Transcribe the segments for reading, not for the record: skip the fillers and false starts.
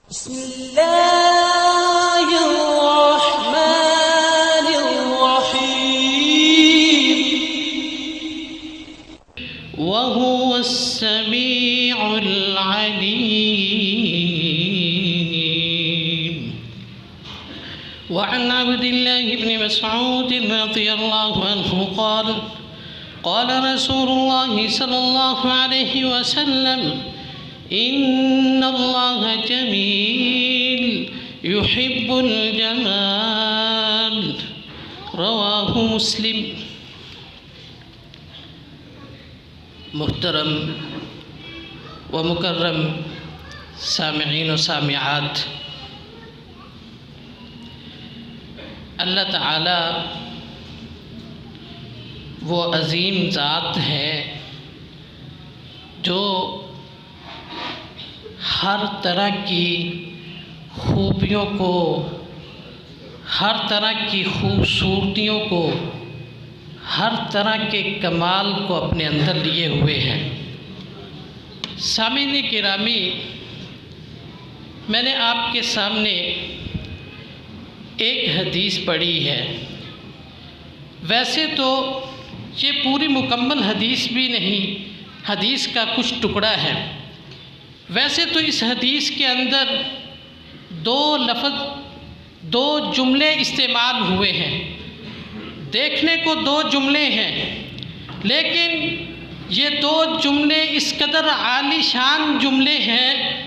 بسم الله الرحمن الرحيم وهو السميع العليم. وعن عبد الله بن مسعود رضي الله عنه قال قال رسول الله صلى الله عليه وسلم إن الله جميل يحب الجمال. رواه مسلم. محترم و مکرم سامعین و سامعات، اللہ تعالی وہ عظیم ذات ہے جو ہر طرح کی خوبیوں کو، ہر طرح کی خوبصورتیوں کو، ہر طرح کے کمال کو اپنے اندر لیے ہوئے ہیں۔ سامعین گرامی، میں نے آپ کے سامنے ایک حدیث پڑھی ہے۔ ویسے تو یہ پوری مکمل حدیث بھی نہیں، حدیث کا کچھ ٹکڑا ہے۔ ویسے تو اس حدیث کے اندر دو جملے استعمال ہوئے ہیں، دیکھنے کو دو جملے ہیں، لیکن یہ دو جملے اس قدر عالی شان جملے ہیں،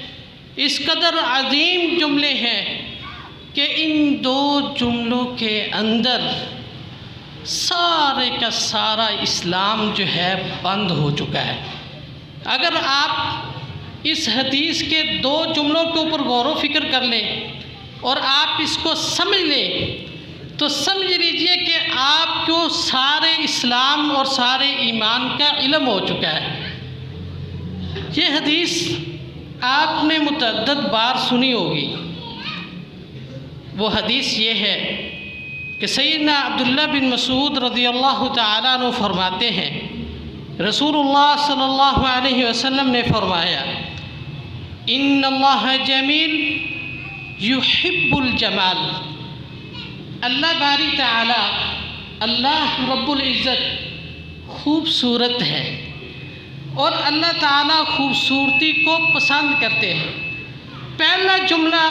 اس قدر عظیم جملے ہیں کہ ان دو جملوں کے اندر سارے کا سارا اسلام جو ہے بند ہو چکا ہے۔ اگر آپ اس حدیث کے دو جملوں کے اوپر غور و فکر کر لیں اور آپ اس کو سمجھ لیں تو سمجھ لیجئے کہ آپ کو سارے اسلام اور سارے ایمان کا علم ہو چکا ہے۔ یہ حدیث آپ نے متعدد بار سنی ہوگی۔ وہ حدیث یہ ہے کہ سیدنا عبداللہ بن مسعود رضی اللہ تعالیٰ عنہ فرماتے ہیں، رسول اللہ صلی اللہ علیہ وسلم نے فرمایا، ان اللہ جمیل یحب الجمال۔ اللہ باری تعالی، اللہ رب العزت خوبصورت ہے اور اللہ تعالی خوبصورتی کو پسند کرتے ہیں۔ پہلا جملہ،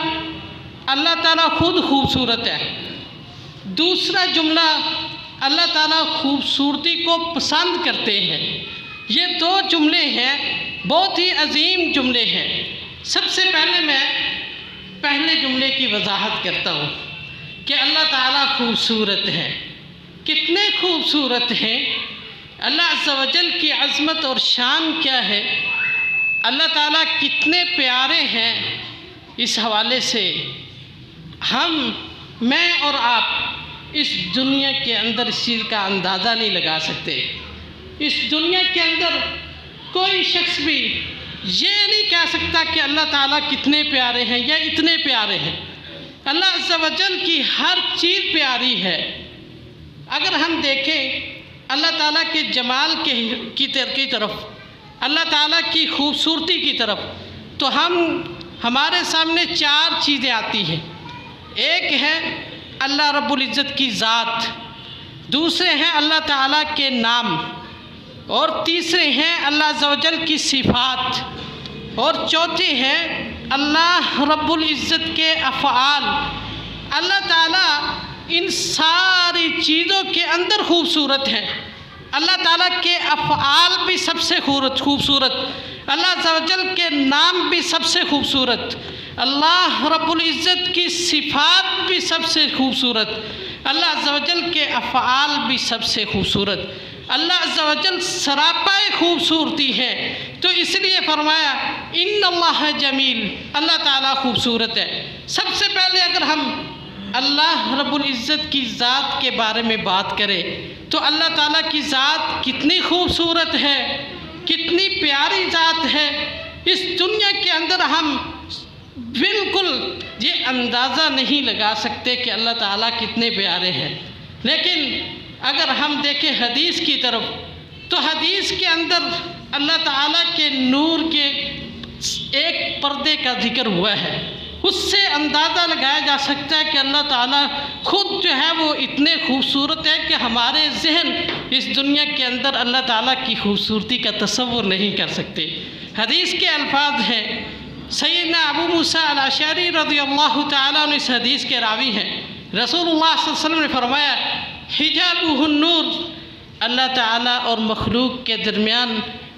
اللہ تعالی خود خوبصورت ہے۔ دوسرا جملہ، اللہ تعالیٰ خوبصورتی کو پسند کرتے ہیں۔ یہ دو جملے ہیں، بہت ہی عظیم جملے ہیں۔ سب سے پہلے میں پہلے جملے کی وضاحت کرتا ہوں کہ اللہ تعالیٰ خوبصورت ہے۔ کتنے خوبصورت ہیں، اللہ عز و جل کی عظمت اور شان کیا ہے، اللہ تعالیٰ کتنے پیارے ہیں، اس حوالے سے میں اور آپ اس دنیا کے اندر اس چیز کا اندازہ نہیں لگا سکتے۔ اس دنیا کے اندر کوئی شخص بھی یہ نہیں کہہ سکتا کہ اللہ تعالیٰ کتنے پیارے ہیں یا اتنے پیارے ہیں۔ اللہ عز و جل کی ہر چیز پیاری ہے۔ اگر ہم دیکھیں اللہ تعالیٰ کے جمال کی طرف، اللہ تعالیٰ کی خوبصورتی کی طرف، تو ہمارے سامنے چار چیزیں آتی ہیں۔ ایک ہے اللہ رب العزت کی ذات، دوسرے ہیں اللہ تعالیٰ کے نام، اور تیسرے ہیں اللہ عز و جل کی صفات، اور چوتھے ہیں اللہ رب العزت کے افعال۔ اللہ تعالیٰ ان ساری چیزوں کے اندر خوبصورت ہے۔ اللہ تعالیٰ کے افعال بھی سب سے خوبصورت، اللہ عز و جل کے نام بھی سب سے خوبصورت، اللہ رب العزت کی صفات بھی سب سے خوبصورت، اللہ عز و جل کے افعال بھی سب سے خوبصورت۔ اللہ عز و جل سراپائے خوبصورتی ہے، تو اس لیے فرمایا ان اللہ جمیل، اللہ تعالیٰ خوبصورت ہے۔ سب سے پہلے اگر ہم اللہ رب العزت کی ذات کے بارے میں بات کریں تو اللہ تعالیٰ کی ذات کتنی خوبصورت ہے، کتنی پیاری ذات ہے۔ اس دنیا کے اندر ہم بالکل یہ اندازہ نہیں لگا سکتے کہ اللہ تعالیٰ کتنے پیارے ہیں۔ لیکن اگر ہم دیکھیں حدیث کی طرف تو حدیث کے اندر اللہ تعالیٰ کے نور کے ایک پردے کا ذکر ہوا ہے۔ اس سے اندازہ لگایا جا سکتا ہے کہ اللہ تعالیٰ خود جو ہے وہ اتنے خوبصورت ہے کہ ہمارے ذہن اس دنیا کے اندر اللہ تعالیٰ کی خوبصورتی کا تصور نہیں کر سکتے۔ حدیث کے الفاظ ہیں، سیدنا ابو موسیٰ الاشعری رضی اللہ تعالیٰ عنہ اس حدیث کے راوی ہیں، رسول اللہ صلی اللہ علیہ وسلم نے فرمایا حجابہ النور، اللہ تعالیٰ اور مخلوق کے درمیان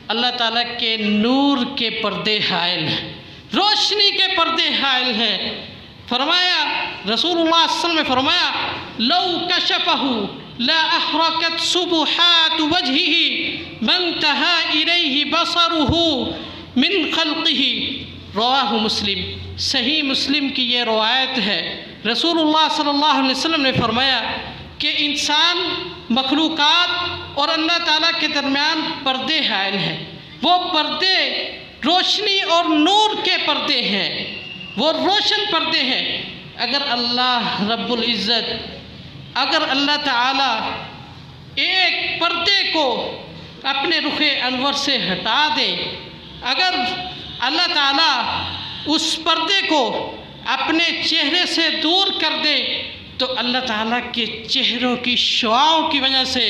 اللہ تعالیٰ کے نور کے پردے حائل ہیں، روشنی کے پردے حائل ہیں۔ فرمایا رسول اللہ صلی اللہ علیہ وسلم نے فرمایا لو کشفہ لا احرقت سبحات وجہہ من انتہى الیہ بصرہ من خلقہ، رواہ مسلم۔ صحیح مسلم کی یہ روایت ہے، رسول اللہ صلی اللہ علیہ وسلم نے فرمایا کہ انسان، مخلوقات اور اللہ تعالیٰ کے درمیان پردے حائل ہیں، وہ پردے روشنی اور نور کے پردے ہیں، وہ روشن پردے ہیں۔ اگر اللہ رب العزت، اگر اللہ تعالیٰ ایک پردے کو اپنے رخ انور سے ہٹا دے، اگر اللہ تعالیٰ اس پردے کو اپنے چہرے سے دور کر دے تو اللہ تعالیٰ کے چہروں کی شعاؤں کی وجہ سے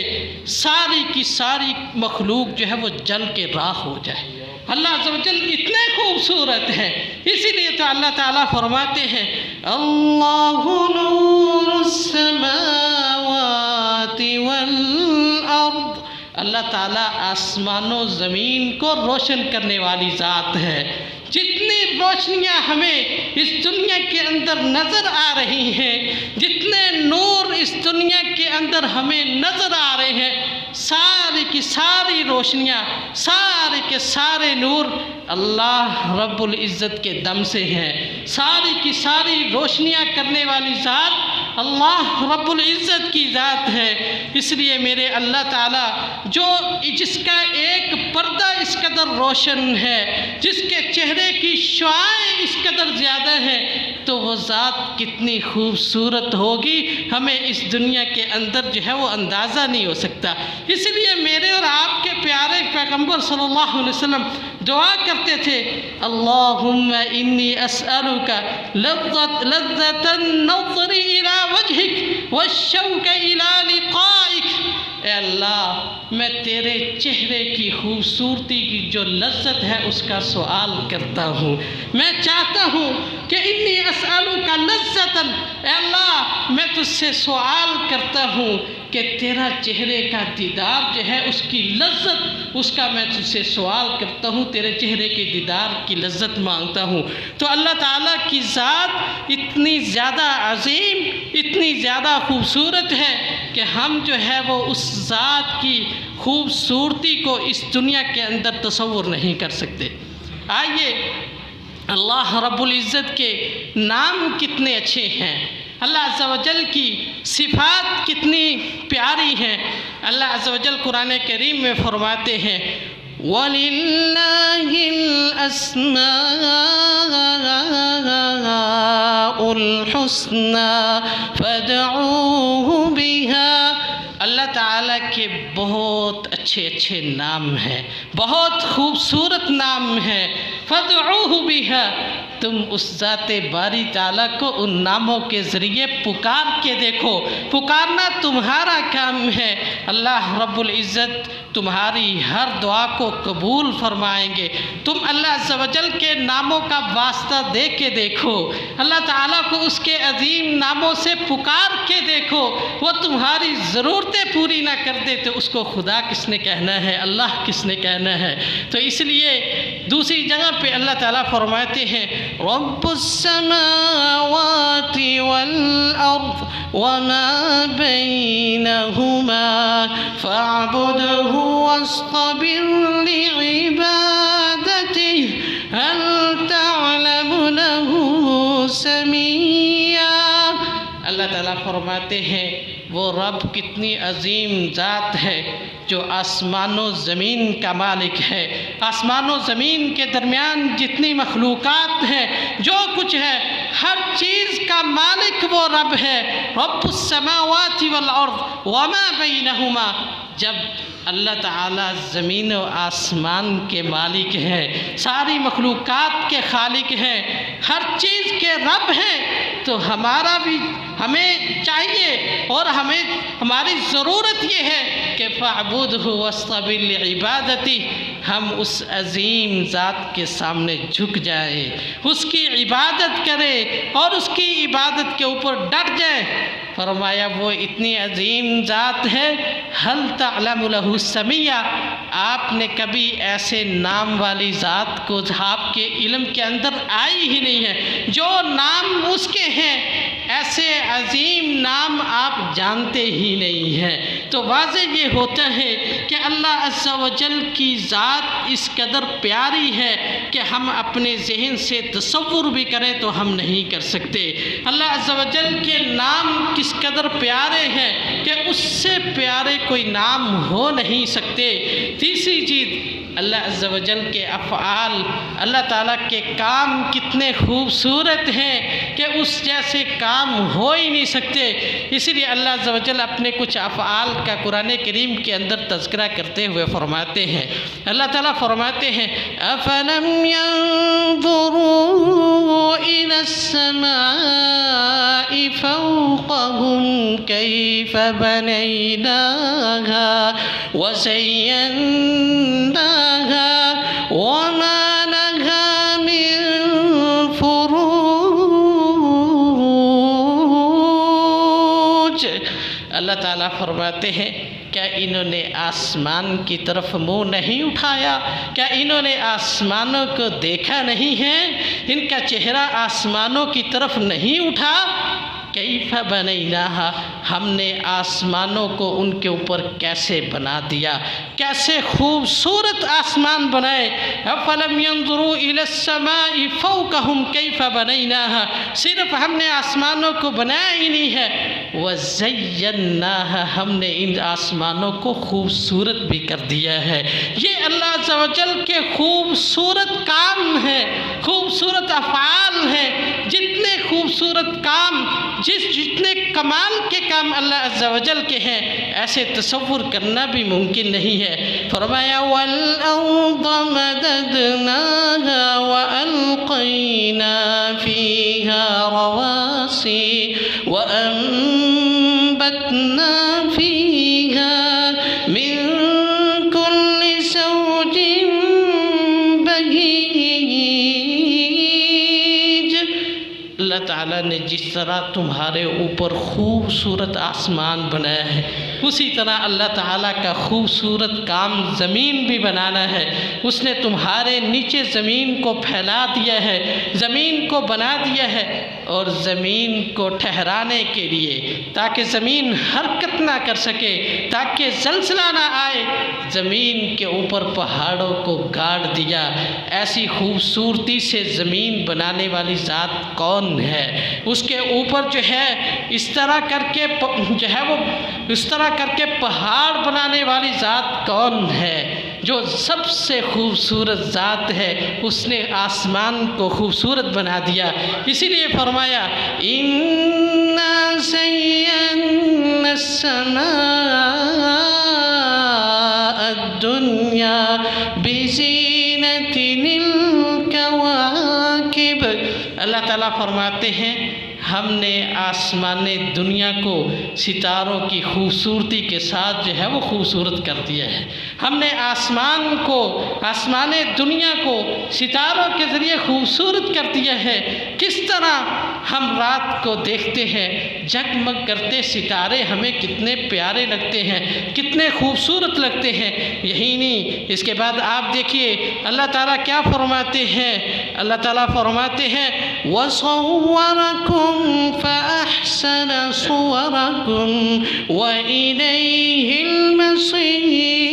ساری کی ساری مخلوق جو ہے وہ جل کے راکھ ہو جائے۔ اللہ عز و جل اتنے خوبصورت ہیں، اسی لیے تو اللہ تعالیٰ فرماتے ہیں اللہ نور السماوات والارض، اللہ تعالیٰ آسمان و زمین کو روشن کرنے والی ذات ہے۔ جتنی روشنیاں ہمیں اس دنیا کے اندر نظر آ رہی ہیں، جتنے نور اس دنیا کے اندر ہمیں نظر آ رہے ہیں، ساری کی ساری روشنیاں، سارے کے سارے نور اللہ رب العزت کے دم سے ہیں۔ ساری کی ساری روشنیاں کرنے والی ذات اللہ رب العزت کی ذات ہے۔ اس لیے میرے اللہ تعالیٰ جس کا ایک پردہ اس قدر روشن ہے، جس کے چہرے کی شعاعیں اس قدر زیادہ ہیں، تو وہ ذات کتنی خوبصورت ہوگی ہمیں اس دنیا کے اندر جو ہے وہ اندازہ نہیں ہو سکتا۔ اس لیے میرے اور آپ کے پیارے پیغمبر صلی اللہ علیہ وسلم دعا کرتے تھے اللہم انی اسألک لذت النظر الی وجہک والشوق الی لقائک، اے اللہ میں تیرے چہرے کی خوبصورتی کی جو لذت ہے اس کا سوال کرتا ہوں، میں چاہتا ہوں کہ انی اسألک لذتا، اے اللہ میں تجھ سے سوال کرتا ہوں کہ تیرا چہرے کا دیدار جو ہے اس کی لذت، اس کا میں تجھ سے سوال کرتا ہوں، تیرے چہرے کے دیدار کی لذت مانگتا ہوں۔ تو اللہ تعالیٰ کی ذات اتنی زیادہ عظیم، اتنی زیادہ خوبصورت ہے کہ ہم جو ہے وہ اس ذات کی خوبصورتی کو اس دنیا کے اندر تصور نہیں کر سکتے۔ آئیے اللہ رب العزت کے نام کتنے اچھے ہیں، اللہ عز و جل کی صفات کتنی پیاری ہیں۔ اللہ عز و جل قرآن کریم میں فرماتے ہیں وَلِلَّهِ الْأَسْمَاءُ الْحُسْنَى فَادْعُوهُ بِهَا، اللہ تعالیٰ کے بہت اچھے اچھے نام ہیں، بہت خوبصورت نام ہیں۔ فَادْعُوهُ بِهَا، تم اس ذات باری تعالیٰ کو ان ناموں کے ذریعے پکار کے دیکھو، پکارنا تمہارا کام ہے۔ اللہ رب العزت تمہاری ہر دعا کو قبول فرمائیں گے۔ تم اللہ عز و جل کے ناموں کا واسطہ دے کے دیکھو، اللہ تعالیٰ کو اس کے عظیم ناموں سے پکار کے دیکھو، وہ تمہاری ضرورتیں پوری نہ کر دے تو اس کو خدا کس نے کہنا ہے، اللہ کس نے کہنا ہے۔ تو اس لیے دوسری جگہ پہ اللہ تعالیٰ فرماتے ہیں رب السماوات والارض وما بینہما فاعبدہ واصطبر لعبادتہ هل تعلم له سمیا۔ اللہ تعالیٰ فرماتے ہیں وہ رب کتنی عظیم ذات ہے جو آسمان و زمین کا مالک ہے۔ آسمان و زمین کے درمیان جتنی مخلوقات ہیں، جو کچھ ہے، ہر چیز کا مالک وہ رب ہے۔ رب السماوات والارض وما بینہما، جب اللہ تعالیٰ زمین و آسمان کے مالک ہیں، ساری مخلوقات کے خالق ہیں، ہر چیز کے رب ہیں، تو ہمیں چاہیے اور ہماری ضرورت یہ ہے کہ فَاعْبُدْهُ وَاسْطَبِرْ لِعِبَادَتِهِ، ہم اس عظیم ذات کے سامنے جھک جائیں، اس کی عبادت کریں اور اس کی عبادت کے اوپر ڈٹ جائیں۔ فرمایا وہ اتنی عظیم ذات ہے، هل تعلم له سمیہ، آپ نے کبھی ایسے نام والی ذات کو آپ کے علم کے اندر آئی ہی نہیں ہے، جو نام اس کے ہیں ایسے عظیم نام آپ جانتے ہی نہیں ہیں۔ تو واضح یہ ہوتا ہے کہ اللہ عز و جل کی ذات اس قدر پیاری ہے کہ ہم اپنے ذہن سے تصور بھی کریں تو ہم نہیں کر سکتے۔ اللہ عز و جل کے نام کس قدر پیارے ہیں کہ اس سے پیارے کوئی نام ہو نہیں سکتے۔ تیسری چیز، اللہ عز و جل کے افعال، اللہ تعالیٰ کے کام کتنے خوبصورت ہیں کہ اس جیسے کام ہو ہی نہیں سکتے۔ اسی لیے اللہ عز و جل اپنے کچھ افعال کا قرآن کریم کے اندر تذکرہ کرتے ہوئے فرماتے ہیں، اللہ تعالیٰ فرماتے ہیں أَفَلَمْ يَنظُرُوا إِلَى السَّمَاءِ فَوْقَهُمْ كَيْفَ بَنَيْنَاهَا وَزَيَّنَّاهَا وَمَا لَهَا مِن فُرُوجٍ۔ اللہ تعالیٰ فرماتے ہیں کیا انہوں نے آسمان کی طرف منہ نہیں اٹھایا؟ کیا انہوں نے آسمانوں کو دیکھا نہیں ہے؟ ان کا چہرہ آسمانوں کی طرف نہیں اٹھا؟ کیف بنیناہا، ہم نے آسمانوں کو ان کے اوپر کیسے بنا دیا، کیسے خوبصورت آسمان بنائے۔ افلم ينظروا الى السماء فوقهم کیف بنیناہا، صرف ہم نے آسمانوں کو بنایا ہی نہیں ہے، وزیناہا، ہم نے ان آسمانوں کو خوبصورت بھی کر دیا ہے۔ یہ اللہ عز و جل کے خوبصورت کام ہیں، خوبصورت افعال ہیں۔ جتنے خوبصورت کام، جتنے کمال کے کام اللہ عز و جل کے ہیں، ایسے تصور کرنا بھی ممکن نہیں ہے۔ فرمایا وَالْأَرْضَ مَدَدْنَاهَا وَأَلْقَيْنَا فِيهَا رَوَاسِيَ وَأَنبَتْنَا فِيهَا مِن كُلِّ زَوْجٍ بَهِيجٍ۔ اللہ تعالیٰ نے جس طرح تمہارے اوپر خوبصورت آسمان بنایا ہے، اسی طرح اللہ تعالیٰ کا خوبصورت کام زمین بھی بنانا ہے۔ اس نے تمہارے نیچے زمین کو پھیلا دیا ہے، زمین کو بنا دیا ہے، اور زمین کو ٹھہرانے کے لیے تاکہ زمین حرکت نہ کر سکے، تاکہ زلزلہ نہ آئے، زمین کے اوپر پہاڑوں کو گاڑ دیا۔ ایسی خوبصورتی سے زمین بنانے والی ذات کون ہے؟ اس کے اوپر جو ہے اس طرح کر کے پہاڑ بنانے والی ذات کون ہے؟ جو سب سے خوبصورت ذات ہے، اس نے آسمان کو خوبصورت بنا دیا۔ اسی لیے فرمایا اِنَّا زَيَّنَّا السَّمَاءَ الدُّنْيَا بِزِينَةٍ الْكَوَاكِبِ۔ اللہ تعالیٰ فرماتے ہیں ہم نے آسمان دنیا کو ستاروں کی خوبصورتی کے ساتھ جو ہے وہ خوبصورت کر دیا ہے۔ ہم نے آسمان دنیا کو ستاروں کے ذریعے خوبصورت کر دیا ہے۔ کس طرح ہم رات کو دیکھتے ہیں، جگمگ کرتے ستارے ہمیں کتنے پیارے لگتے ہیں، کتنے خوبصورت لگتے ہیں۔ یہی نہیں، اس کے بعد آپ دیکھیے اللہ تعالیٰ کیا فرماتے ہیں۔ اللہ تعالیٰ فرماتے ہیں وَصَوَّرَكُمْ فَأَحْسَنَ صُوَرَكُمْ وَإِلَيْهِ الْمَصِيرُ۔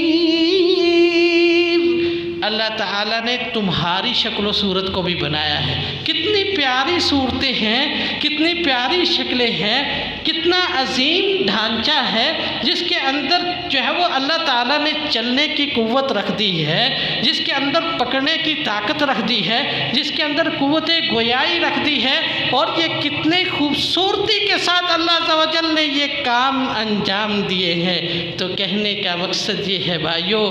اللہ تعالیٰ نے تمہاری شکل و صورت کو بھی بنایا ہے۔ کتنی پیاری صورتیں ہیں، کتنی پیاری شکلیں ہیں کتنا عظیم ڈھانچہ ہے جس کے اندر جو ہے وہ اللہ تعالیٰ نے چلنے کی قوت رکھ دی ہے، جس کے اندر پکڑنے کی طاقت رکھ دی ہے، جس کے اندر قوت گویائی رکھ دی ہے، اور یہ کتنے خوبصورتی کے ساتھ اللہ عز و جل نے یہ کام انجام دیے ہیں۔ تو کہنے کا مقصد یہ ہے بھائیو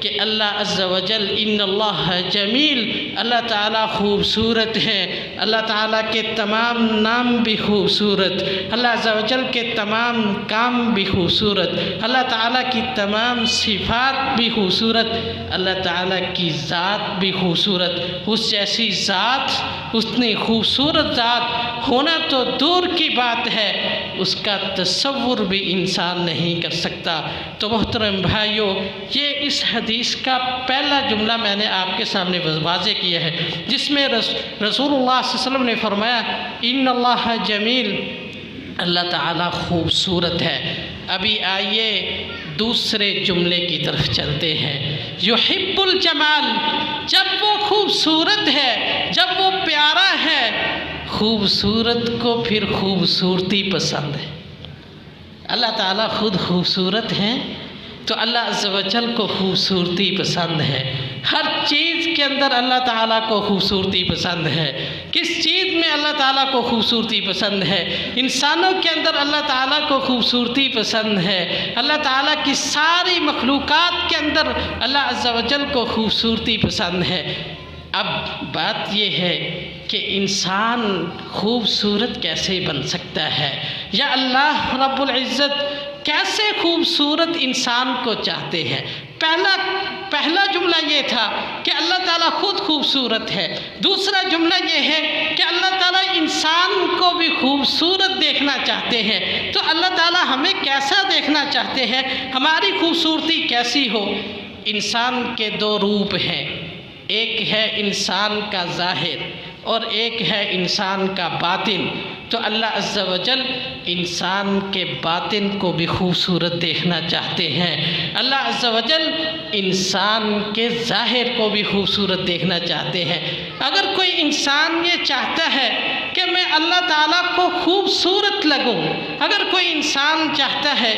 کہ اللہ عز و جل ان اللہ جمیل، اللہ تعالیٰ خوبصورت ہے، اللہ تعالیٰ کے تمام نام بھی خوبصورت، اللہ عز و جل کے تمام کام بھی خوبصورت، اللہ تعالیٰ کی تمام صفات بھی خوبصورت، اللہ تعالیٰ کی ذات بھی خوبصورت۔ اس جیسی ذات، اتنی خوبصورت ذات ہونا تو دور کی بات ہے، اس کا تصور بھی انسان نہیں کر سکتا۔ تو محترم بھائیو، یہ اس حدیث کا پہلا جملہ میں نے آپ کے سامنے واضح کیا ہے، جس میں رسول اللہ صلی اللہ علیہ وسلم نے فرمایا ان اللہ جمیل، اللہ تعالیٰ خوبصورت ہے۔ ابھی آئیے دوسرے جملے کی طرف چلتے ہیں۔ یحب الجمال، جب وہ خوبصورت ہے، جب وہ پیارا ہے، خوبصورت کو پھر خوبصورتی پسند ہے۔ اللہ تعالیٰ خود خوبصورت ہیں تو اللہ عز و جل کو خوبصورتی پسند ہے۔ ہر چیز کے اندر اللہ تعالیٰ کو خوبصورتی پسند ہے۔ کس چیز میں اللہ تعالیٰ کو خوبصورتی پسند ہے؟ انسانوں کے اندر اللہ تعالیٰ کو خوبصورتی پسند ہے۔ اللہ تعالیٰ کی ساری مخلوقات کے اندر اللہ عز و جل کو خوبصورتی پسند ہے۔ اب بات یہ ہے کہ انسان خوبصورت کیسے بن سکتا ہے، یا اللہ رب العزت کیسے خوبصورت انسان کو چاہتے ہیں؟ پہلا جملہ یہ تھا کہ اللہ تعالیٰ خود خوبصورت ہے۔ دوسرا جملہ یہ ہے کہ اللہ تعالیٰ انسان کو بھی خوبصورت دیکھنا چاہتے ہیں۔ تو اللہ تعالیٰ ہمیں کیسا دیکھنا چاہتے ہیں؟ ہماری خوبصورتی کیسی ہو؟ انسان کے دو روپ ہیں، ایک ہے انسان کا ظاہر اور ایک ہے انسان کا باطن۔ تو اللہ عز و جل انسان کے باطن کو بھی خوبصورت دیکھنا چاہتے ہیں، اللہ عز و جل انسان کے ظاہر کو بھی خوبصورت دیکھنا چاہتے ہیں۔ اگر کوئی انسان یہ چاہتا ہے کہ میں اللہ تعالیٰ کو خوبصورت لگوں، اگر کوئی انسان چاہتا ہے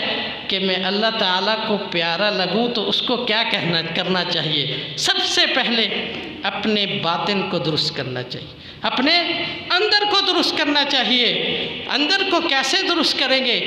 کہ میں اللہ تعالیٰ کو پیارا لگوں، تو اس کو کیا کرنا چاہیے؟ سب سے پہلے اپنے باطن کو درست کرنا چاہیے، اپنے اندر کو درست کرنا چاہیے۔ اندر کو کیسے درست کریں گے؟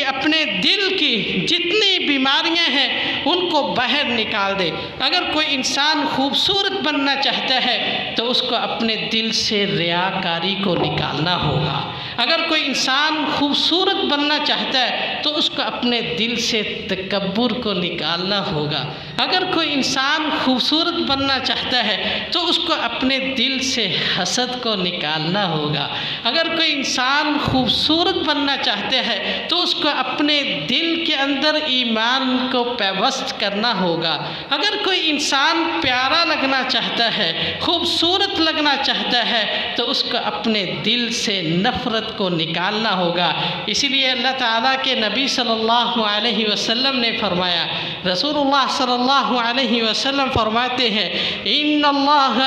اپنے دل کی جتنی بیماریاں ہیں ان کو باہر نکال دے۔ اگر کوئی انسان خوبصورت بننا چاہتا ہے تو اس کو اپنے دل سے ریاکاری کو نکالنا ہوگا۔ اگر کوئی انسان خوبصورت بننا چاہتا ہے تو اس کو اپنے دل سے تکبر کو نکالنا ہوگا۔ اگر کوئی انسان خوبصورت بننا چاہتا ہے تو اس کو اپنے دل سے حسد کو نکالنا ہوگا۔ اگر کوئی انسان خوبصورت بننا چاہتا ہے تو اس کو اپنے دل کے اندر ایمان کو پیوست کرنا ہوگا۔ اگر کوئی انسان پیارا لگنا چاہتا ہے، خوبصورت لگنا چاہتا ہے، تو اس کو اپنے دل سے نفرت کو نکالنا ہوگا۔ اسی لیے اللہ تعالیٰ کے نبی صلی اللہ علیہ وسلم نے فرمایا، رسول اللہ صلی اللہ علیہ وسلم فرماتے ہیں ان اللہ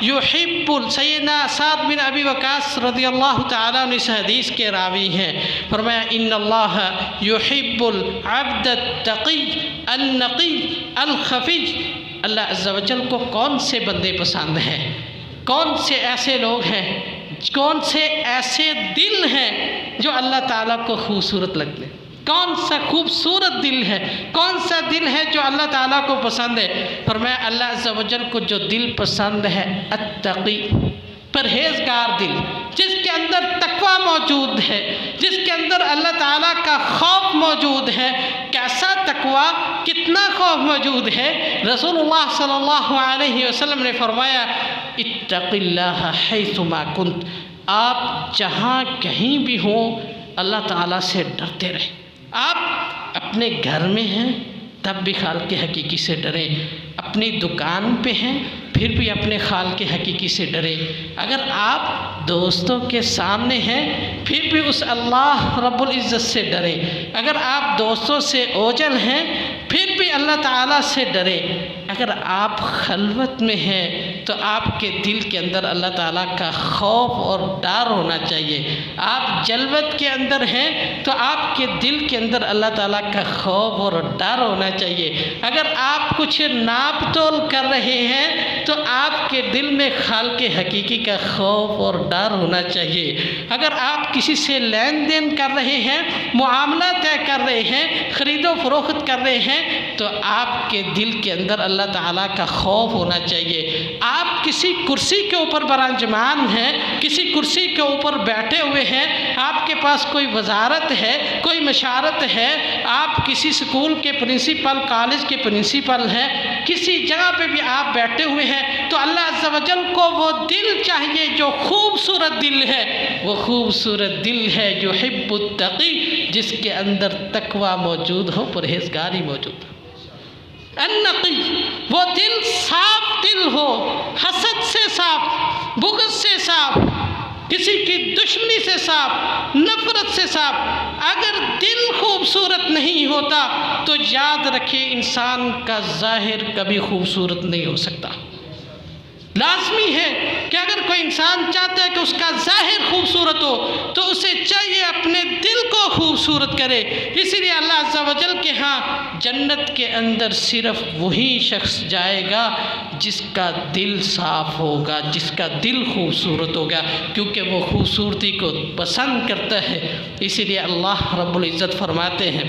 یحب، سیدنا سعد بن ابی وقاص رضی اللہ تعالیٰ عنہ اس حدیث کے راوی ہیں، فرمایا ان اللہ یحب العبد التقی النقی الخفی۔ اللہ عز و جل کو کون سے بندے پسند ہیں؟ کون سے ایسے لوگ ہیں، کون سے ایسے دل ہیں جو اللہ تعالیٰ کو خوبصورت لگتے ہیں؟ کون سا خوبصورت دل ہے، کون سا دل ہے جو اللہ تعالیٰ کو پسند ہے؟ فرمایا اللہ عز و جل کو جو دل پسند ہے التقی، پرہیزگار دل، جس کے اندر تقوی موجود ہے، جس کے اندر اللہ تعالیٰ کا خوف موجود ہے۔ کیسا تقوی، کتنا خوف موجود ہے؟ رسول اللہ صلی اللہ علیہ وسلم نے فرمایا اتق اللہ حیث ما کنت، آپ جہاں کہیں بھی ہوں اللہ تعالیٰ سے ڈرتے رہیں۔ آپ اپنے گھر میں ہیں تب بھی خالق حقیقی سے ڈریں، اپنی دکان پہ ہیں پھر بھی اپنے خالق حقیقی سے ڈریں، اگر آپ دوستوں کے سامنے ہیں پھر بھی اس اللہ رب العزت سے ڈریں، اگر آپ دوستوں سے اوجل ہیں پھر بھی اللہ تعالیٰ سے ڈریں، اگر آپ خلوت میں ہیں تو آپ کے دل کے اندر اللہ تعالیٰ کا خوف اور ڈر ہونا چاہیے۔ آپ جلوت کے اندر ہیں تو آپ کے دل کے اندر اللہ تعالیٰ کا خوف اور ڈر ہونا چاہیے۔ اگر آپ کچھ ناپ تول کر رہے ہیں تو آپ کے دل میں خالق حقیقی کا خوف اور ڈر ہونا چاہیے۔ اگر آپ کسی سے لین دین کر رہے ہیں، معاملہ طے کر رہے ہیں، خرید و فروخت کر رہے ہیں، تو آپ کے دل کے اندر اللہ تعالیٰ کا خوف ہونا چاہیے۔ آپ کسی کرسی کے اوپر برانجمان ہیں، کسی کرسی کے اوپر بیٹھے ہوئے ہیں، آپ کے پاس کوئی وزارت ہے، کوئی مشارت ہے، آپ کسی سکول کے پرنسپل، کالج کے پرنسپل ہیں، کسی جگہ پہ بھی آپ بیٹھے ہوئے ہیں، تو اللہ عز و جل کو وہ دل چاہیے جو خوبصورت دل ہے۔ وہ خوبصورت دل ہے جو حب التقی، جس کے اندر تقوی موجود ہو، پرہیزگاری موجود ہو۔ النقی، وہ دل صاف دل ہو، حسد سے صاف، بغض سے صاف، کسی کی دشمنی سے صاف، نفرت سے صاف۔ اگر دل خوبصورت نہیں ہوتا تو یاد رکھیں انسان کا ظاہر کبھی خوبصورت نہیں ہو سکتا۔ لازمی ہے کہ اگر کوئی انسان چاہتا ہے کہ اس کا ظاہر خوبصورت ہو تو اسے چاہیے اپنے دل کو خوبصورت کرے۔ اسی لیے اللہ عز و جل کے ہاں جنت کے اندر صرف وہی شخص جائے گا جس کا دل صاف ہوگا، جس کا دل خوبصورت ہوگا، کیونکہ وہ خوبصورتی کو پسند کرتا ہے۔ اسی لیے اللہ رب العزت فرماتے ہیں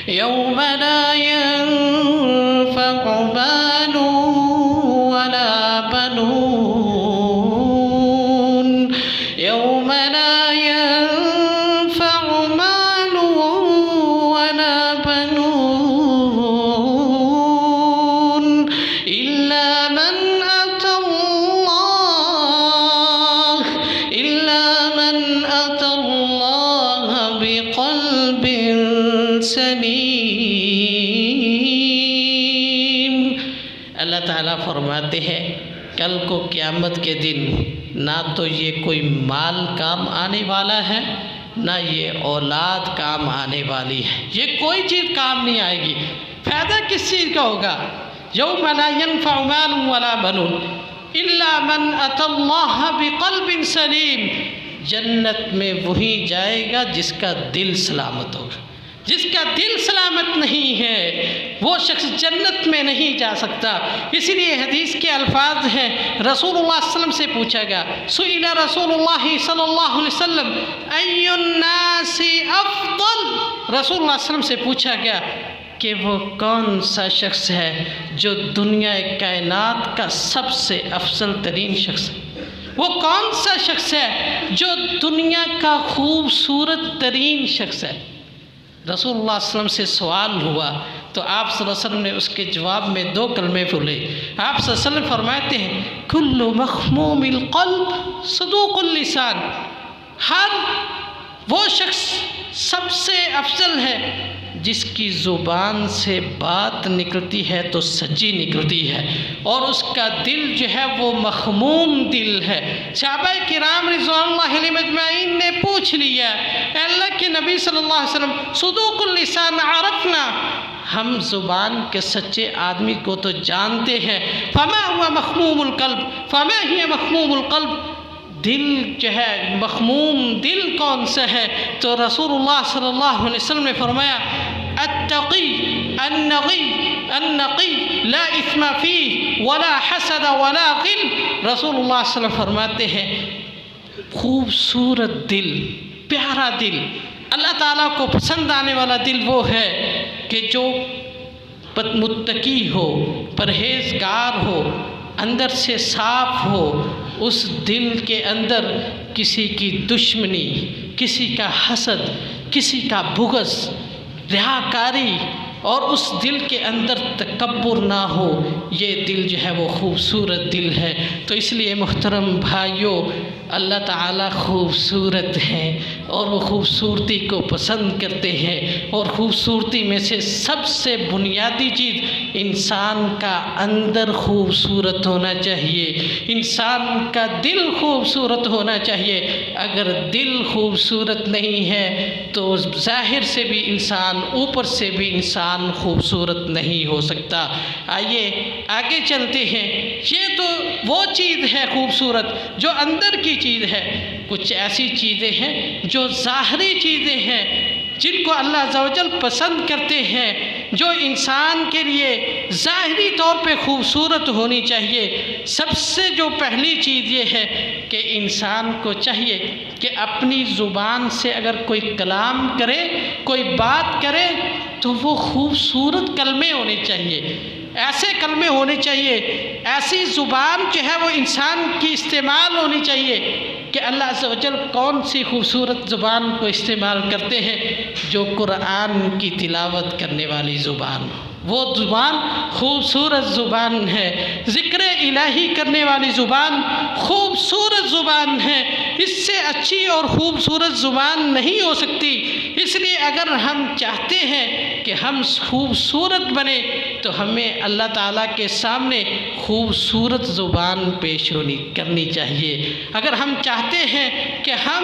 یوم لا ينفع مال ولا بنون، یوم لا ينفع مال ولا بنون إلا من أتى الله بقلب سلیم۔ اللہ تعالیٰ فرماتے ہیں کل کو قیامت کے دن نہ تو یہ کوئی مال کام آنے والا ہے، نہ یہ اولاد کام آنے والی ہے، یہ کوئی چیز کام نہیں آئے گی۔ فائدہ کس چیز کا ہوگا؟ یوم لا ينفع مال ولا بنون الا من اتى الله بقلب سلیم۔ جنت میں وہی جائے گا جس کا دل سلامت ہوگا۔ جس کا دل سلامت نہیں ہے وہ شخص جنت میں نہیں جا سکتا۔ اسی لیے حدیث کے الفاظ ہیں، رسول اللہ صلی اللہ علیہ وسلم سے پوچھا گیا، سئل رسول اللہ صلی اللہ علیہ وسلم ای الناس افضل، رسول اللہ صلی اللہ علیہ وسلم سے پوچھا گیا کہ وہ کون سا شخص ہے جو دنیا کائنات کا سب سے افضل ترین شخص ہے، وہ کون سا شخص ہے جو دنیا کا خوبصورت ترین شخص ہے۔ رسول اللہ صلی اللہ علیہ وسلم سے سوال ہوا تو آپ صلی اللہ علیہ وسلم نے اس کے جواب میں 2 کلمے بولے۔ آپ صلی اللہ علیہ وسلم فرماتے ہیں کل مخموم القلب صدوق اللسان، ہر وہ شخص سب سے افضل ہے جس کی زبان سے بات نکلتی ہے تو سچی نکلتی ہے، اور اس کا دل جو ہے وہ مخموم دل ہے۔ صحابہ کرام رضوان اللہ علیہم اجمعین نے پوچھ لیا اے اللہ کے نبی صلی اللہ علیہ وسلم صدوق اللسان عرفنا، ہم زبان کے سچے آدمی کو تو جانتے ہیں، فما ہوا مخموم القلب، فما ہی مخموم القلب، دل جو ہے مخموم دل کون سا ہے؟ تو رسول اللہ صلی اللہ علیہ وسلم نے فرمایا التقی النقی لا اثم فیہ ولا حسد ولا غل۔ رسول اللہ صلی اللہ علیہ وسلم فرماتے ہیں خوبصورت دل، پیارا دل، اللہ تعالیٰ کو پسند آنے والا دل وہ ہے کہ جو متقی ہو، پرہیزگار ہو، اندر سے صاف ہو، اس دل کے اندر کسی کی دشمنی، کسی کا حسد، کسی کا بغض، ریاکاری، اور اس دل کے اندر تکبر نہ ہو، یہ دل جو ہے وہ خوبصورت دل ہے۔ تو اس لیے محترم بھائیوں، اللہ تعالیٰ خوبصورت ہیں اور وہ خوبصورتی کو پسند کرتے ہیں، اور خوبصورتی میں سے سب سے بنیادی چیز انسان کا اندر خوبصورت ہونا چاہیے، انسان کا دل خوبصورت ہونا چاہیے۔ اگر دل خوبصورت نہیں ہے تو ظاہر سے بھی انسان، اوپر سے بھی انسان انسان خوبصورت نہیں ہو سکتا۔ آئیے آگے چلتے ہیں۔ یہ تو وہ چیز ہے خوبصورت جو اندر کی چیز ہے، کچھ ایسی چیزیں ہیں جو ظاہری چیزیں ہیں جن کو اللہ عز و جل پسند کرتے ہیں، جو انسان کے لیے ظاہری طور پہ خوبصورت ہونی چاہیے۔ سب سے جو پہلی چیز یہ ہے کہ انسان کو چاہیے کہ اپنی زبان سے اگر کوئی کلام کرے، کوئی بات کرے، تو وہ خوبصورت کلمے ہونے چاہیے، ایسے کلمے ہونے چاہیے، ایسی زبان جو ہے وہ انسان کی استعمال ہونی چاہیے کہ اللہ عز و جل کون سی خوبصورت زبان کو استعمال کرتے ہیں، جو قرآن کی تلاوت کرنے والی زبان ہو۔ وہ زبان خوبصورت زبان ہے، ذکر الہی کرنے والی زبان خوبصورت زبان ہے، اس سے اچھی اور خوبصورت زبان نہیں ہو سکتی۔ اس لیے اگر ہم چاہتے ہیں کہ ہم خوبصورت بنے تو ہمیں اللہ تعالیٰ کے سامنے خوبصورت زبان پیش کرنی چاہیے۔ اگر ہم چاہتے ہیں کہ ہم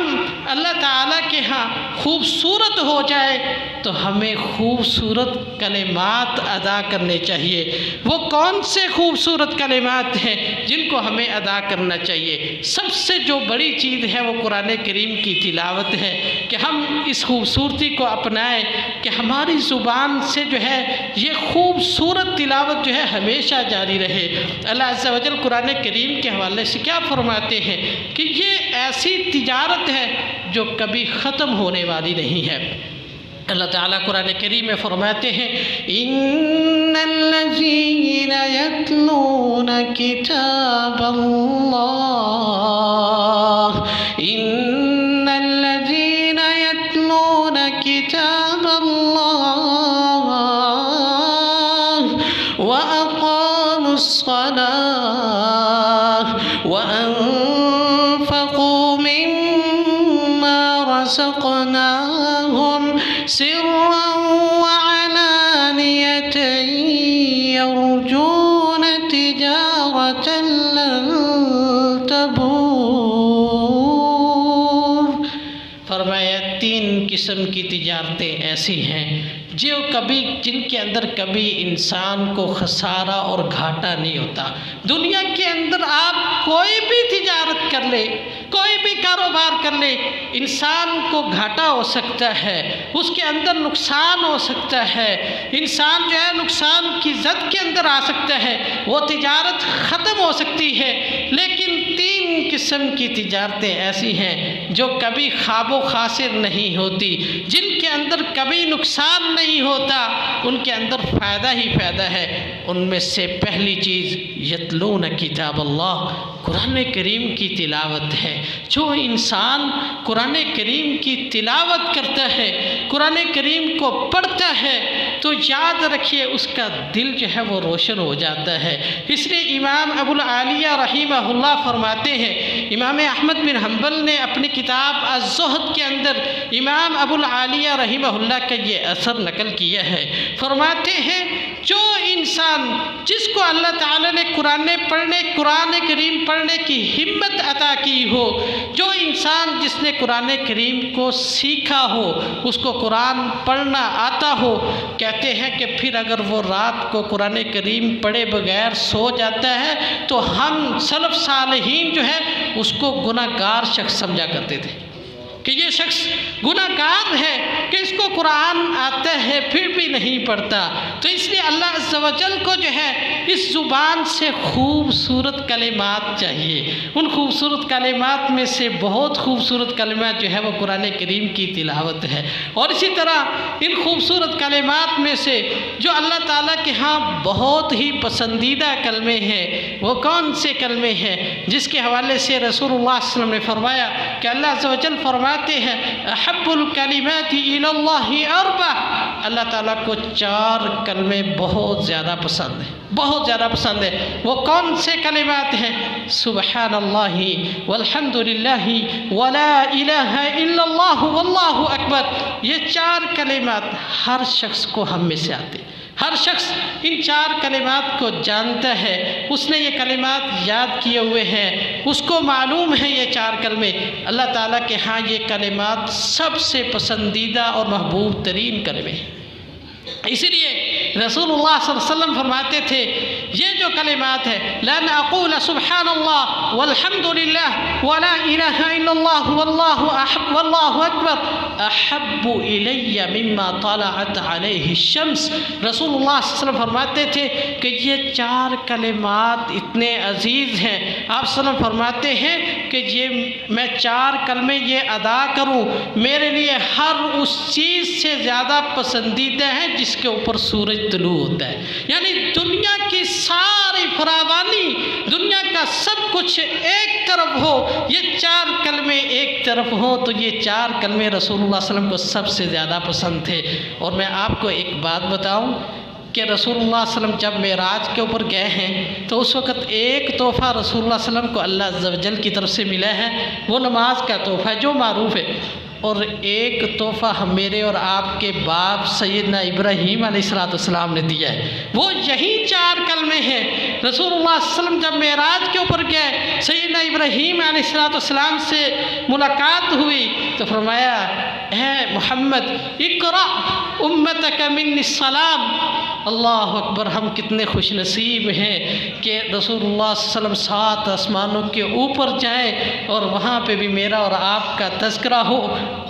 اللہ تعالیٰ کے ہاں خوبصورت ہو جائے تو ہمیں خوبصورت کلمات ادا کرنے چاہیے۔ وہ کون سے خوبصورت کلمات ہیں جن کو ہمیں ادا کرنا چاہیے؟ سب سے جو بڑی چیز ہے وہ قرآن کریم کی تلاوت ہے، کہ ہم اس خوبصورتی کو اپنائیں کہ ہماری زبان سے جو ہے یہ خوبصورت تلاوت جو ہے ہمیشہ جاری رہے۔ اللہ عز و جل قرآن کریم کے حوالے سے کیا فرماتے ہیں کہ یہ ایسی تجارت ہے جو کبھی ختم ہونے والی نہیں ہے۔ اللہ تعالیٰ قرآن کریم میں فرماتے ہیں ان الذین یتلون کتاب اللہ، ان الذین یتلون کتاب اللہ واقاموا الصلاة وانفقوا مما رزقناهم سرا وعلانية يرجون تجارة لن تبور۔ فرمایا تین قسم کی تجارتیں ایسی ہیں جن کے اندر کبھی انسان کو خسارہ اور گھاٹا نہیں ہوتا۔ دنیا کے اندر آپ کوئی بھی تجارت کر لے، کوئی بھی کاروبار کر لے، انسان کو گھاٹا ہو سکتا ہے، اس کے اندر نقصان ہو سکتا ہے، انسان جو ہے نقصان کی زد کے اندر آ سکتا ہے، وہ تجارت ختم ہو سکتی ہے۔ لیکن تین قسم کی تجارتیں ایسی ہیں جو کبھی خواب و خاسر نہیں ہوتی، جن کے اندر کبھی نقصان نہیں ہوتا، ان کے اندر فائدہ ہی فائدہ ہے۔ ان میں سے پہلی چیز یتلون کتاب اللہ، قرآن کریم کی تلاوت ہے۔ جو انسان قرآن کریم کی تلاوت کرتا ہے، قرآن کریم کو پڑھتا ہے، تو یاد رکھیے اس کا دل جو ہے وہ روشن ہو جاتا ہے۔ اس لیے امام ابو العالیہ رحمہ اللہ فرماتے ہیں، امام احمد بن حنبل نے اپنی کتاب الزہد کے اندر امام ابو العالیہ رحمہ اللہ کا یہ اثر نقل کیا ہے۔ فرماتے ہیں جو انسان جس کو اللہ تعالیٰ نے قرآن کریم پڑھنے کی ہمت عطا کی ہو، جو انسان جس نے قرآن کریم کو سیکھا ہو، اس کو قرآن پڑھنا آتا ہو، کہتے ہیں کہ پھر اگر وہ رات کو قرآن کریم پڑھے بغیر سو جاتا ہے تو ہم سلف صالحین جو ہے اس کو گناہ گار شخص سمجھا کرتے تھے کہ یہ شخص گناہ گار ہے کہ اس کو قرآن آتا ہے پھر بھی نہیں پڑھتا۔ تو اس لیے اللہ عز و جل کو جو ہے اس زبان سے خوبصورت کلمات چاہیے۔ ان خوبصورت کلمات میں سے بہت خوبصورت کلمات جو ہے وہ قرآن کریم کی تلاوت ہے۔ اور اسی طرح ان خوبصورت کلمات میں سے جو اللہ تعالیٰ کے ہاں بہت ہی پسندیدہ کلمے ہیں، وہ کون سے کلمے ہیں جس کے حوالے سے رسول اللہ صلی اللہ علیہ وسلم نے فرمایا کہ اللہ عز و جل فرماتے ہیں احب الکلمات الی اللہ اربع، اللہ تعالیٰ کو 4 کلمے بہت زیادہ پسند ہیں، بہت زیادہ پسند ہے۔ وہ کون سے کلمات ہیں؟ سبحان اللہ والحمد للہ ولا الہ الا اللہ واللہ اکبر۔ یہ 4 کلمات ہر شخص کو ہم میں سے آتے ہیں، ہر شخص ان 4 کلمات کو جانتا ہے، اس نے یہ کلمات یاد کیے ہوئے ہیں، اس کو معلوم ہے یہ 4 کلمے۔ اللہ تعالیٰ کے ہاں یہ کلمات سب سے پسندیدہ اور محبوب ترین کلمے ہیں۔ اسی لیے رسول اللہ صلی اللہ علیہ وسلم فرماتے تھے یہ جو کلمات ہے لن اقول سبحان اللہ والحمد للہ ولا الہ الا اللہ واللہ اکبر احب الی مما طلعت علیہ الشمس. رسول اللہ صلی اللہ علیہ وسلم فرماتے تھے کہ یہ 4 کلمات اتنے عزیز ہیں. آپ صلی اللہ علیہ وسلم فرماتے ہیں کہ یہ میں 4 کلمے یہ ادا کروں میرے لیے ہر اس چیز سے زیادہ پسندیدہ ہے جس کے اوپر سورج طلوع ہوتا ہے. یعنی دنیا کی ساری فراوانی، دنیا کا سب کچھ ایک طرف ہو، یہ 4 کلمے ایک طرف ہوں تو یہ 4 کلمے رسول اللہ صلی اللہ علیہ وسلم کو سب سے زیادہ پسند تھے. اور میں آپ کو ایک بات بتاؤں کہ رسول اللہ صلی اللہ علیہ وسلم جب معراج کے اوپر گئے ہیں تو اس وقت ایک تحفہ رسول اللہ صلی اللہ علیہ وسلم کو اللہ عز و جل کی طرف سے ملا ہے، وہ نماز کا تحفہ ہے جو معروف ہے. اور ایک تحفہ میرے اور آپ کے باپ سیدنا ابراہیم علیہ السلام نے دیا ہے، وہ یہی 4 کلمے ہیں. رسول اللہ صلی اللہ علیہ وسلم جب معراج کے اوپر گئے، سیدنا ابراہیم علیہ السلام سے ملاقات ہوئی تو فرمایا اے محمد اقرأ امتک منی السلام. اللہ اکبر، ہم کتنے خوش نصیب ہیں کہ رسول اللہ صلی اللہ علیہ وسلم 7 آسمانوں کے اوپر جائیں اور وہاں پہ بھی میرا اور آپ کا تذکرہ ہو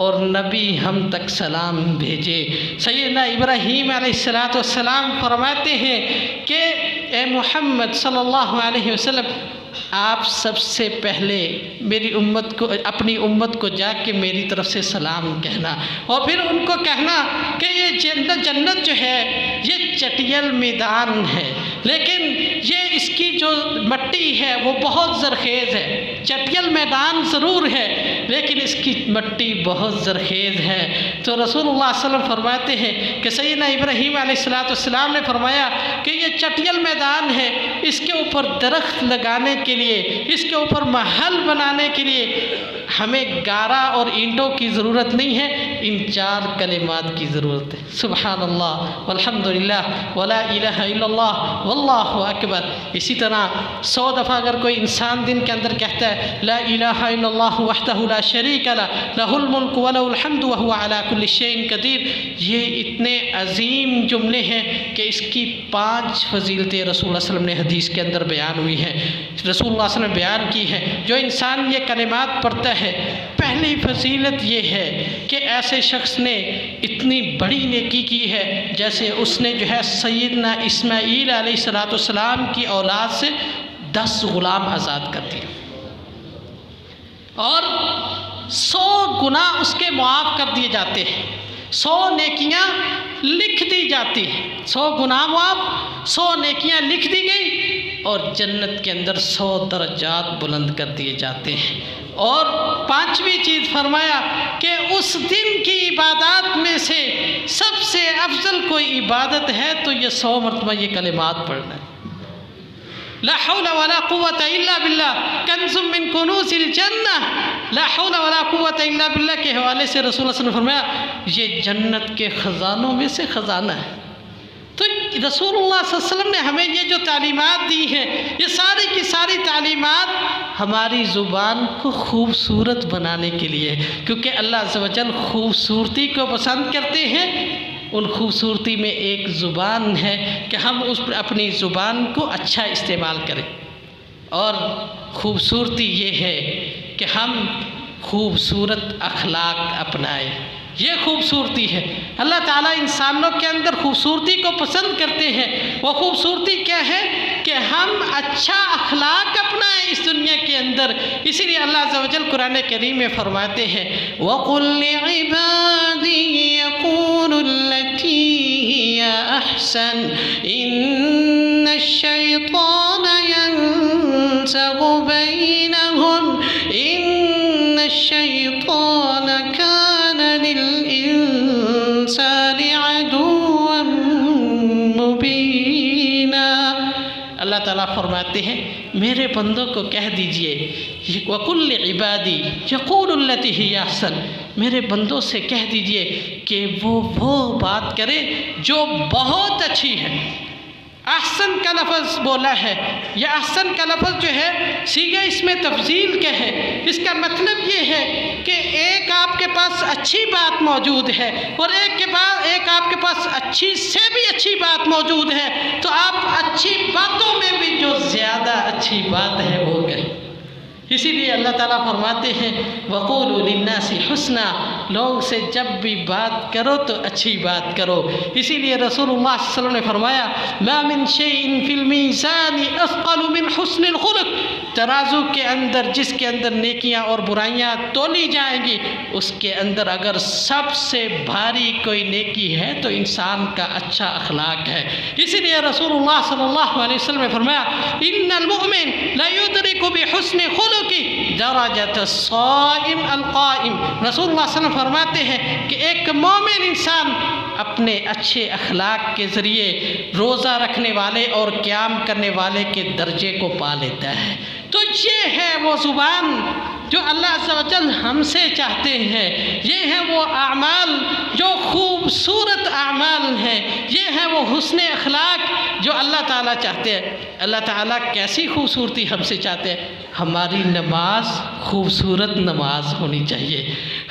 اور نبی ہم تک سلام بھیجے. سیدنا ابراہیم علیہ السلام فرماتے ہیں کہ اے محمد صلی اللہ علیہ وسلم آپ سب سے پہلے میری امت کو، اپنی امت کو جا کے میری طرف سے سلام کہنا، اور پھر ان کو کہنا کہ یہ جنت جو ہے یہ چٹیل میدان ہے، لیکن یہ اس کی جو مٹی ہے وہ بہت زرخیز ہے. چٹیل میدان ضرور ہے لیکن اس کی مٹی بہت زرخیز ہے. تو رسول اللہ صلی اللہ علیہ وسلم فرماتے ہیں کہ سیدنا ابراہیم علیہ السلام نے فرمایا کہ یہ چٹیل میدان ہے، اس کے اوپر درخت لگانے کے لیے، اس کے اوپر محل بنانے کے لیے ہمیں گارا اور اینٹوں کی ضرورت نہیں ہے، ان 4 کلمات کی ضرورت ہے. سبحان اللہ والحمد للہ ولا الہ الا اللہ واللہ اکبر. اسی طرح 100 دفعہ اگر کوئی انسان دن کے اندر کہتا ہے لا الہ الا اللہ وحدہ لا شریک لہ لہ الملک ولہ الحمد وہو علی کل شیء قدیر، یہ اتنے عظیم جملے ہیں کہ اس کی 5 فضیلتیں رسول اللہ صلی اللہ علیہ وسلم نے حدیث کے اندر بیان ہوئی ہیں. رسول اللہ صلی اللہ علیہ وسلم نے بیان کی ہے جو انسان یہ کلمات پڑھتا ہے، پہلی فضیلت یہ ہے کہ ایسے شخص نے اتنی بڑی نیکی کی ہے جیسے اس نے جو ہے سیدنا اسماعیل علیہ السلام کی اولاد سے 10 غلام آزاد کر دیا اور 100 گناہ اس کے معاف کر دیے جاتے ہیں، 100 نیکیاں لکھ دی جاتی ہیں، 100 گناہ معاف، 100 نیکیاں لکھ دی گئی اور جنت کے اندر 100 درجات بلند کر دیے جاتے ہیں. اور 5ویں چیز فرمایا کہ اس دن کی عبادات میں سے سب سے افضل کوئی عبادت ہے تو یہ 100 مرتبہ یہ کلمات پڑھنا ہے. لا حول ولا قوة الا باللہ کنز من کنوز الجنہ. لا حول ولا قوة الا باللہ کے حوالے سے رسول اللہ صلی اللہ علیہ وسلم نے فرمایا یہ جنت کے خزانوں میں سے خزانہ ہے. تو رسول اللہ صلی اللہ علیہ وسلم نے ہمیں یہ جو تعلیمات دی ہیں، یہ ساری کی ساری تعلیمات ہماری زبان کو خوبصورت بنانے کے لیے، کیونکہ اللہ عز و جل خوبصورتی کو پسند کرتے ہیں. ان خوبصورتی میں ایک زبان ہے کہ ہم اپنی زبان کو اچھا استعمال کریں، اور خوبصورتی یہ ہے کہ ہم خوبصورت اخلاق اپنائیں. یہ خوبصورتی ہے. اللہ تعالیٰ انسانوں کے اندر خوبصورتی کو پسند کرتے ہیں. وہ خوبصورتی کیا ہے کہ ہم اچھا اخلاق اپنائیں اس دنیا کے اندر. اسی لیے اللہ عز و جل قرآن کریم میں فرماتے ہیں وَقُلْ لِعِبَادِي يَقُولُوا الَّتِي هِيَ أَحْسَنُ إِنَّ الشَّيْطَانَ يَنزَغُ بَيْنَهُمْ إِنَّ الشَّيْطَانَ كَانَ لِلْإِنسَانِ عَدُوًّا مُبِينًا. اللہ تعالیٰ فرماتے ہیں میرے بندوں کو کہہ دیجئے وَقُلْ لِعِبَادِي يَقُولُوا الَّتِي هِيَ أَحْسَنُ، میرے بندوں سے کہہ دیجئے کہ وہ بات کرے جو بہت اچھی ہے. احسن کا لفظ بولا ہے. یہ احسن کا لفظ جو ہے صیغہ اس میں تفضیل کے ہے. اس کا مطلب یہ ہے کہ ایک آپ کے پاس اچھی بات موجود ہے اور ایک آپ کے پاس اچھی سے بھی اچھی بات موجود ہے، تو آپ اچھی باتوں میں بھی جو زیادہ اچھی بات ہے وہ کریں۔ اسی لیے اللہ تعالیٰ فرماتے ہیں وَقُولُوا لِلنَّاسِ حُسْنًا، لوگ سے جب بھی بات کرو تو اچھی بات کرو۔ اسی لیے رسول اللہ صلی اللہ علیہ وسلم نے فرمایا مَا مِن شَيْءٍ فِي الْمِيزَانِ أَثْقَلُ مِنْ حُسْنِ الْخُلُقِ، ترازو کے اندر جس کے اندر نیکیاں اور برائیاں تولی جائیں گی، اس کے اندر اگر سب سے بھاری کوئی نیکی ہے تو انسان کا اچھا اخلاق ہے۔ اسی لیے رسول اللہ صلی اللہ علیہ وسلم نے فرمایا إِنَّ الْمُؤْمِنَ لَيُدْرِكُ بِحُسْنِ خُلُقِهِ درجۃ الصائم القائم۔ رسول اللہ صلی اللہ علیہ وسلم فرماتے ہیں کہ ایک مومن انسان اپنے اچھے اخلاق کے ذریعے روزہ رکھنے والے اور قیام کرنے والے کے درجے کو پا لیتا ہے۔ تو یہ ہے وہ زبان جو اللہ عز و جل ہم سے چاہتے ہیں، یہ ہیں وہ اعمال جو خوبصورت اعمال ہیں، یہ ہے وہ حسن اخلاق جو اللہ تعالیٰ چاہتے ہیں۔ اللہ تعالیٰ کیسی خوبصورتی ہم سے چاہتے ہیں؟ ہماری نماز خوبصورت نماز ہونی چاہیے،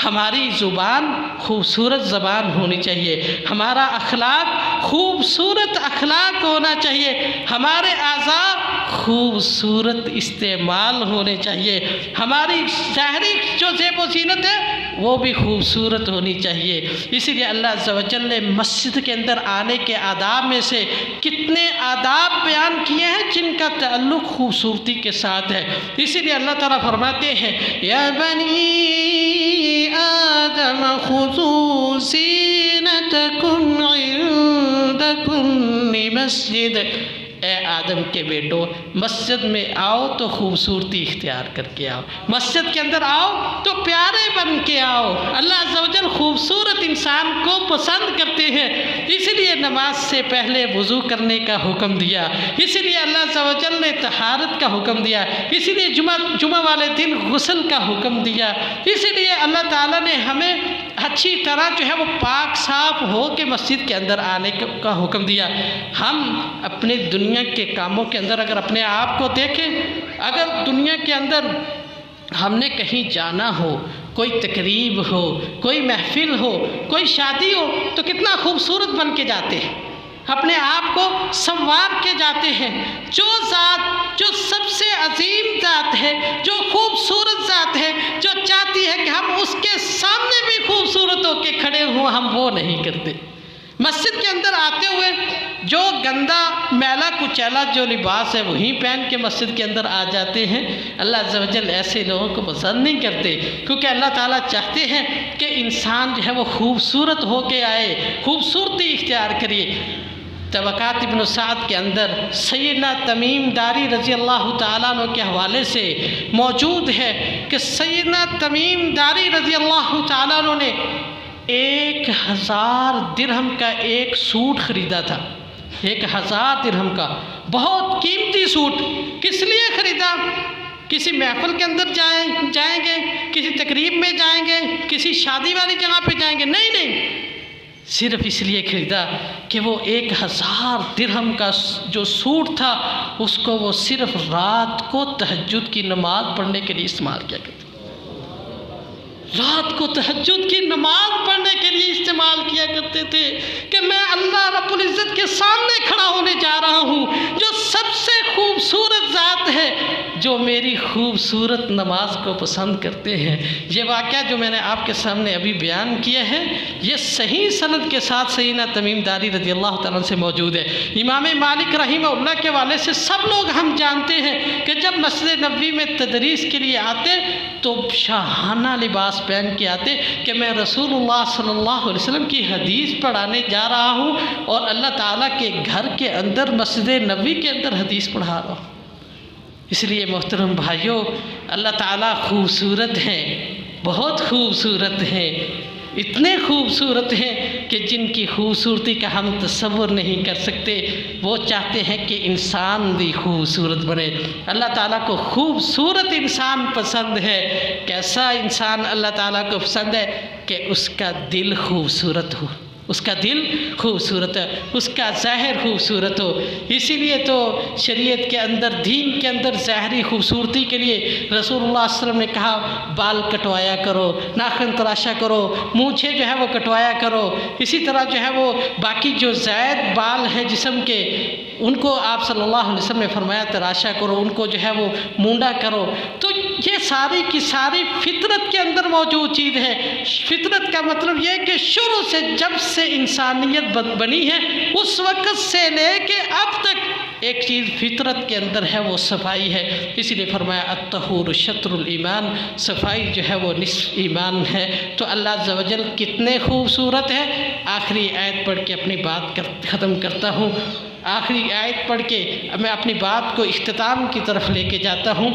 ہماری زبان خوبصورت زبان ہونی چاہیے، ہمارا اخلاق خوبصورت اخلاق ہونا چاہیے، ہمارے اعضاء خوبصورت استعمال ہونے چاہیے، ہماری ظاہری جو زیب و زینت ہے وہ بھی خوبصورت ہونی چاہیے۔ اسی لیے اللہ عز و جل نے مسجد کے اندر آنے کے آداب میں سے کتنے آداب بیان کیے ہیں جن کا تعلق خوبصورتی کے ساتھ ہے۔ اسی لیے اللہ تعالیٰ فرماتے ہیں یا بنی آدم خذوا زینتکم عند کل مسجد، اے آدم کے بیٹو مسجد میں آؤ تو خوبصورتی اختیار کر کے آؤ، مسجد کے اندر آؤ تو پیارے بن کے آؤ۔ اللہ عز و جل خوبصورت انسان کو پسند کرتے ہیں، اسی لیے نماز سے پہلے وضو کرنے کا حکم دیا، اسی لیے اللہ عز و جل نے طہارت کا حکم دیا، اسی لیے جمعہ والے دن غسل کا حکم دیا، اسی لیے اللہ تعالیٰ نے ہمیں اچھی طرح جو ہے وہ پاک صاف ہو کے مسجد کے اندر آنے کا حکم دیا۔ ہم اپنے دنیا کے کاموں کے اندر اگر اپنے آپ کو دیکھیں، اگر دنیا کے اندر ہم نے کہیں جانا ہو، کوئی تقریب ہو، کوئی محفل ہو، کوئی شادی ہو، تو کتنا خوبصورت بن کے جاتے ہیں، اپنے آپ کو سنوار کے جاتے ہیں۔ جو ذات جو سب سے عظیم ذات ہے، جو خوبصورت ذات ہے، جو چاہتی ہے کہ ہم اس کے سامنے بھی خوبصورت ہو کے کھڑے ہوں، ہم وہ نہیں کرتے۔ مسجد کے اندر آتے ہوئے جو گندا میلا کچیلا جو لباس ہے وہیں پہن کے مسجد کے اندر آ جاتے ہیں، اللہ عز و جل ایسے لوگوں کو پسند نہیں کرتے، کیونکہ اللہ تعالیٰ چاہتے ہیں کہ انسان جو ہے وہ خوبصورت ہو کے آئے، خوبصورتی اختیار کریے۔ طبقات ابن سعد کے اندر سیدنا تمیم داری رضی اللہ تعالیٰ عنہ کے حوالے سے موجود ہے کہ سیدنا تمیم داری رضی اللہ تعالیٰ عنہ نے 1000 درہم کا ایک سوٹ خریدا تھا، 1000 درہم کا بہت قیمتی سوٹ۔ کس لیے خریدا؟ کسی محفل کے اندر جائیں گے، کسی تقریب میں جائیں گے، کسی شادی والی جگہ پہ جائیں گے، نہیں، صرف اس لیے خریدا کہ وہ 1000 درہم کا جو سوٹ تھا اس کو وہ صرف رات کو تہجد کی نماز پڑھنے کے لیے استعمال کیا کرتے، رات کو تہجد کی نماز پڑھنے کے لیے استعمال کیا کرتے تھے کہ میں اللہ رب العزت کے سامنے کھڑا ہونے جا رہا ہوں، جو سب سے خوبصورت ذات ہے، جو میری خوبصورت نماز کو پسند کرتے ہیں۔ یہ واقعہ جو میں نے آپ کے سامنے ابھی بیان کیا ہے، یہ صحیح سند کے ساتھ سیدنا تمیم داری رضی اللہ تعالیٰ سے موجود ہے۔ امام مالک رحمہ اللہ کے والے سے سب لوگ ہم جانتے ہیں کہ جب مسجد نبوی میں تدریس کے لیے آتے تو شاہانہ لباس پہن کے آتے کہ میں رسول اللہ صلی اللہ علیہ وسلم کی حدیث پڑھانے جا رہا ہوں اور اللہ تعالیٰ کے گھر کے اندر مسجد نبوی کے اندر حدیث پڑھا رہا ہوں۔ اس لیے محترم بھائیوں، اللہ تعالیٰ خوبصورت ہیں، بہت خوبصورت ہیں، اتنے خوبصورت ہیں کہ جن کی خوبصورتی کا ہم تصور نہیں کر سکتے۔ وہ چاہتے ہیں کہ انسان بھی خوبصورت بنے۔ اللہ تعالیٰ کو خوبصورت انسان پسند ہے۔ کیسا انسان اللہ تعالیٰ کو پسند ہے؟ کہ اس کا دل خوبصورت ہو، اس کا دل خوبصورت ہے، اس کا ظاہر خوبصورت ہو۔ اسی لیے تو شریعت کے اندر، دین کے اندر ظاہری خوبصورتی کے لیے رسول اللہ صلی اللہ علیہ وسلم نے کہا بال کٹوایا کرو، ناخن تراشا کرو، مونچھیں جو ہے وہ کٹوایا کرو، اسی طرح جو ہے وہ باقی جو زائد بال ہیں جسم کے ان کو آپ صلی اللہ علیہ وسلم نے فرمایا تراشا کرو، ان کو جو ہے وہ مونڈا کرو۔ تو یہ ساری کی ساری فطرت کے اندر موجود چیز ہے۔ فطرت کا مطلب یہ کہ شروع سے جب سے انسانیت بنی ہے اس وقت سے لے کے اب تک ایک چیز فطرت کے اندر ہے، وہ صفائی ہے۔ اسی لیے فرمایا الطہور شطر الایمان، صفائی جو ہے وہ نصف ایمان ہے۔ تو اللہ عز و جل کتنے خوبصورت ہے۔ آخری آیت پڑھ کے اپنی بات ختم کرتا ہوں۔ آخری آیت پڑھ کے میں اپنی بات کو اختتام کی طرف لے کے جاتا ہوں۔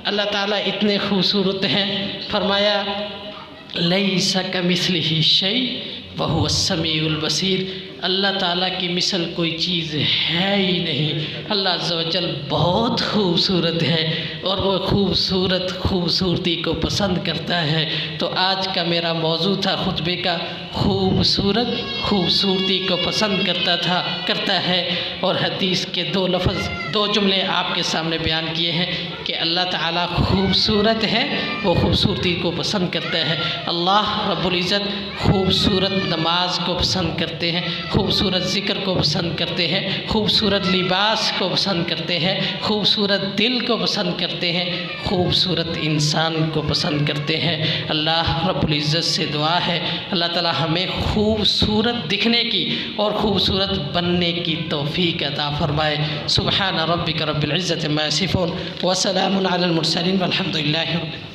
اللہ تعالیٰ اتنے خوبصورت ہیں، فرمایا لیس کمثلہ شیء وہو السمیع البصیر، اللہ تعالیٰ کی مثل کوئی چیز ہے ہی نہیں۔ اللہ عز و جل بہت خوبصورت ہے اور وہ خوبصورتی کو پسند کرتا ہے۔ تو آج کا میرا موضوع تھا خطبے کا، خوبصورتی کو پسند کرتا ہے، اور حدیث کے دو جملے آپ کے سامنے بیان کیے ہیں کہ اللہ تعالیٰ خوبصورت ہے، وہ خوبصورتی کو پسند کرتا ہے۔ اللہ رب العزت خوبصورت نماز کو پسند کرتے ہیں، خوبصورت ذکر کو پسند کرتے ہیں، خوبصورت لباس کو پسند کرتے ہیں، خوبصورت دل کو پسند کرتے ہیں، خوبصورت انسان کو پسند کرتے ہیں۔ اللہ رب العزت سے دعا ہے اللہ تعالی ہمیں خوبصورت دکھنے کی اور خوبصورت بننے کی توفیق عطا فرمائے۔ سبحان ربک رب العزت عما یصفون وسلام علی المرسلین والحمد للہ رب العالمین۔